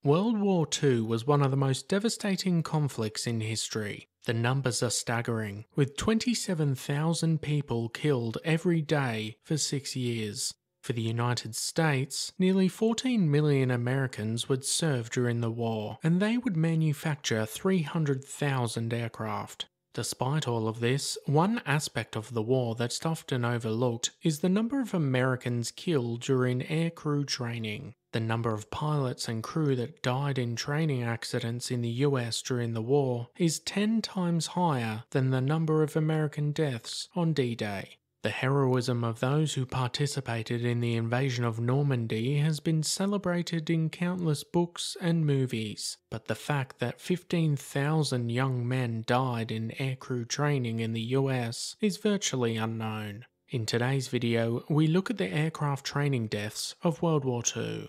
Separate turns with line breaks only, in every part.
World War II was one of the most devastating conflicts in history. The numbers are staggering, with 27,000 people killed every day for 6 years. For the United States, nearly 14 million Americans would serve during the war, and they would manufacture 300,000 aircraft. Despite all of this, one aspect of the war that's often overlooked is the number of Americans killed during aircrew training. The number of pilots and crew that died in training accidents in the US during the war is 10 times higher than the number of American deaths on D-Day. The heroism of those who participated in the invasion of Normandy has been celebrated in countless books and movies, but the fact that 15,000 young men died in aircrew training in the US is virtually unknown. In today's video, we look at the aircraft training deaths of World War II.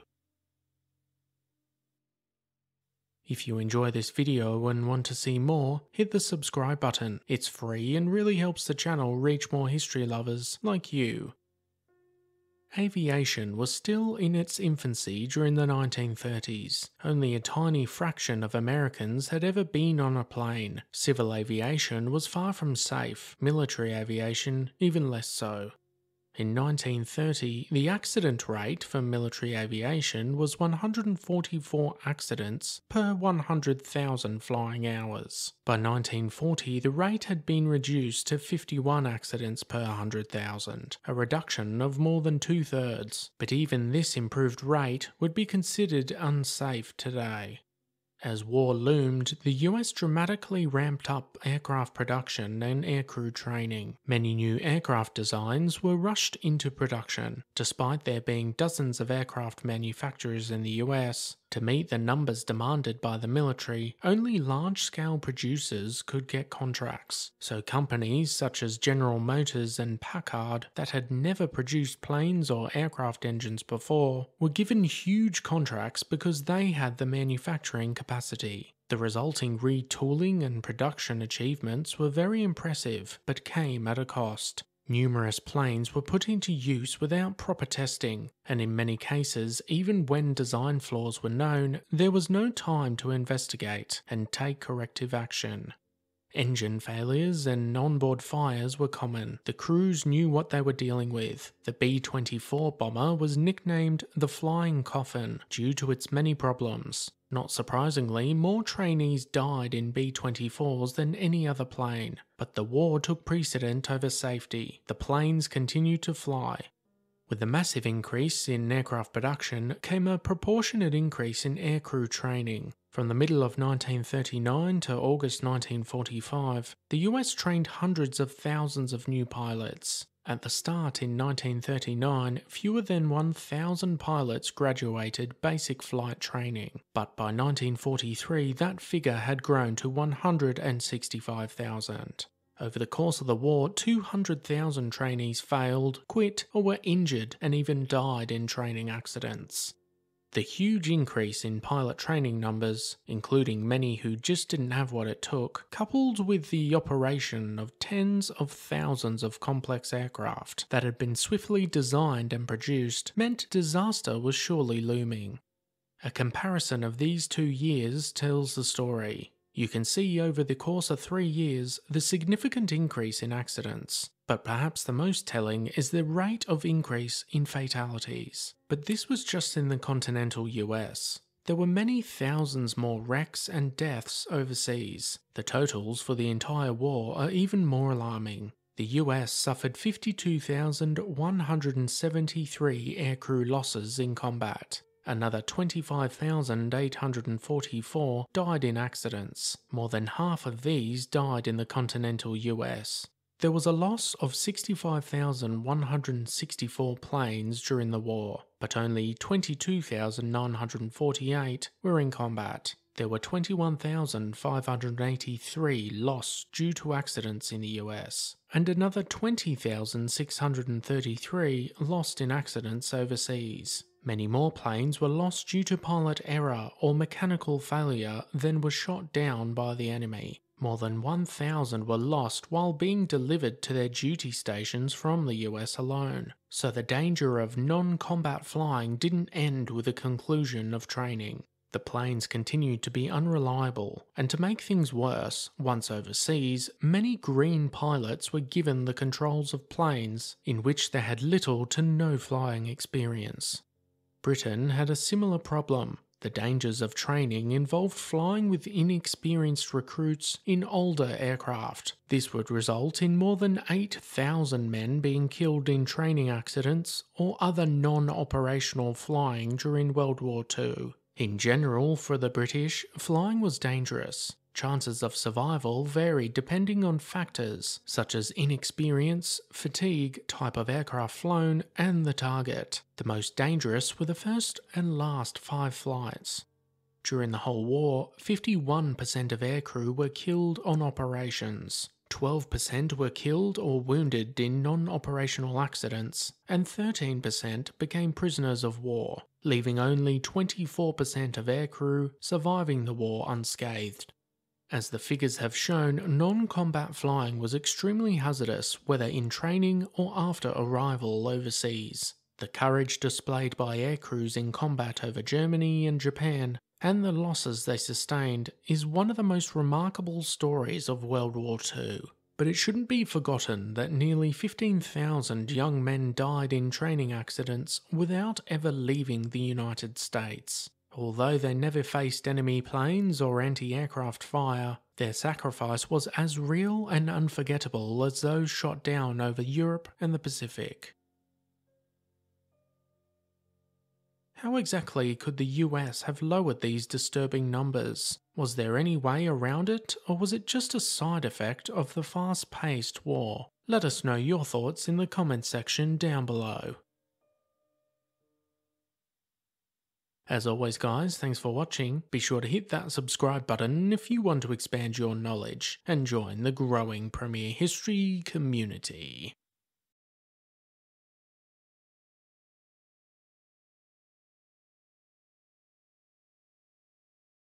If you enjoy this video and want to see more, hit the subscribe button. It's free and really helps the channel reach more history lovers like you. Aviation was still in its infancy during the 1930s. Only a tiny fraction of Americans had ever been on a plane. Civil aviation was far from safe, military aviation even less so. In 1930, the accident rate for military aviation was 144 accidents per 100,000 flying hours. By 1940, the rate had been reduced to 51 accidents per 100,000, a reduction of more than 2/3. But even this improved rate would be considered unsafe today. As war loomed, the US dramatically ramped up aircraft production and aircrew training. Many new aircraft designs were rushed into production, despite there being dozens of aircraft manufacturers in the US. To meet the numbers demanded by the military, only large-scale producers could get contracts, so companies such as General Motors and Packard that had never produced planes or aircraft engines before were given huge contracts because they had the manufacturing capacity. The resulting retooling and production achievements were very impressive, but came at a cost. Numerous planes were put into use without proper testing, and in many cases, even when design flaws were known, there was no time to investigate and take corrective action. Engine failures and onboard fires were common. The crews knew what they were dealing with. The B-24 bomber was nicknamed the Flying Coffin due to its many problems. Not surprisingly, more trainees died in B-24s than any other plane, but the war took precedent over safety. The planes continued to fly. With the massive increase in aircraft production came a proportionate increase in aircrew training. From the middle of 1939 to August 1945, the US trained hundreds of thousands of new pilots. At the start in 1939, fewer than 1,000 pilots graduated basic flight training, but by 1943 that figure had grown to 165,000. Over the course of the war, 200,000 trainees failed, quit, or were injured and even died in training accidents. The huge increase in pilot training numbers, including many who just didn't have what it took, coupled with the operation of tens of thousands of complex aircraft that had been swiftly designed and produced, meant disaster was surely looming. A comparison of these 2 years tells the story. You can see over the course of 3 years the significant increase in accidents, but perhaps the most telling is the rate of increase in fatalities. But this was just in the continental US. There were many thousands more wrecks and deaths overseas. The totals for the entire war are even more alarming. The US suffered 52,173 aircrew losses in combat. Another 25,844 died in accidents. More than half of these died in the continental US. There was a loss of 65,164 planes during the war, but only 22,948 were in combat. There were 21,583 lost due to accidents in the US, and another 20,633 lost in accidents overseas. Many more planes were lost due to pilot error or mechanical failure than were shot down by the enemy. More than 1,000 were lost while being delivered to their duty stations from the US alone, so the danger of non-combat flying didn't end with the conclusion of training. The planes continued to be unreliable, and to make things worse, once overseas, many green pilots were given the controls of planes in which they had little to no flying experience. Britain had a similar problem. The dangers of training involved flying with inexperienced recruits in older aircraft. This would result in more than 8,000 men being killed in training accidents or other non-operational flying during World War II. In general, for the British, flying was dangerous. Chances of survival varied depending on factors such as inexperience, fatigue, type of aircraft flown, and the target. The most dangerous were the first and last 5 flights. During the whole war, 51% of aircrew were killed on operations, 12% were killed or wounded in non-operational accidents, and 13% became prisoners of war, leaving only 24% of aircrew surviving the war unscathed. As the figures have shown, non-combat flying was extremely hazardous whether in training or after arrival overseas. The courage displayed by aircrews in combat over Germany and Japan, and the losses they sustained, is one of the most remarkable stories of World War II. But it shouldn't be forgotten that nearly 15,000 young men died in training accidents without ever leaving the United States. Although they never faced enemy planes or anti-aircraft fire, their sacrifice was as real and unforgettable as those shot down over Europe and the Pacific. How exactly could the US have lowered these disturbing numbers? Was there any way around it, or was it just a side effect of the fast-paced war? Let us know your thoughts in the comments section down below. As always guys, thanks for watching. Be sure to hit that subscribe button if you want to expand your knowledge and join the growing Premier History community.